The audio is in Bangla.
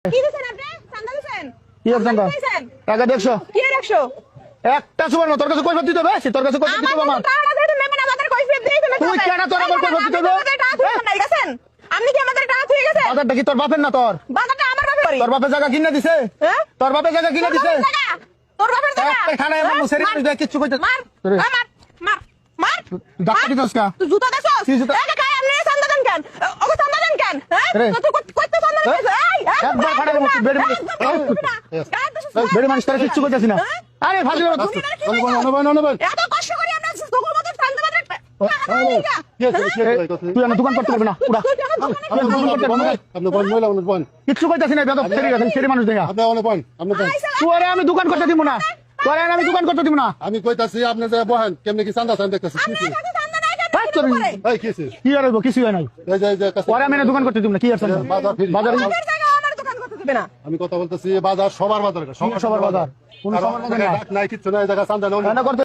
কি দিছেন আপনি? চান্দা দিছেন? কি এর চান্দা? টাকা 150 কি এর 100? একটা সুবর্ণ তোর কাছে কৈফিয়ত দিতে হবে তোর কাছে কৈফিয়ত দিতে হবে আমার টাকা দিতে নেবেন আমাদের কৈফিয়ত দিই তুমি তুই কেন তোর আমার কৈফিয়ত দিতে হবে গেছেন আপনি কি আমাদের টাকা থুয়ে গেছেন বাজারটা কি তোর বাপের না তোর বাজারটা আমার বাপের বাড়ি তোর বাপের জায়গা কিনে দিছে হ্যাঁ তোর বাপের জায়গা কিনে দিছে তোর বাপের জায়গা একটা খানায় আমার মুসেরি দেখ কিছু কইতে মার মার মার মার ডাক্তার দিছস কা তুই জুতা দেছস কি জুতা? এই কাই আপনি চান্দা দেন কেন ওকে চান্দা দেন কেন হ্যাঁ রে। তুই কইতে চান্দা দেন এই একবার খাড়া মুখ বেড়ে বেড়ে মানুষ তারা কিচ্ছু কইতাছি না আরে ফাজিল এত কষ্ট করি আমরা তোর মত চান্দা বাজার তুই আমার দোকান করতে পারবি না পুরা কিচ্ছু কইতাছি না বেদব ছেড়ে মানুষ দেখা তোরে আমি দোকান করতে দিব না তোরে আমি দোকান করতে দিব না আমি কইতাছি আপনি যে বহেন কেমনে কি চান্দা চান দেখতেছি কি আর হইব কিছু হয় নাই পরে আমি দোকান করতে দিব না কি আর বাজার আমি কথা বলতেছি বাজার সবার বাজার সবার বাজার কোন সবার বাজার নাই কিচ্ছু নাই জায়গা চান্দা না করতে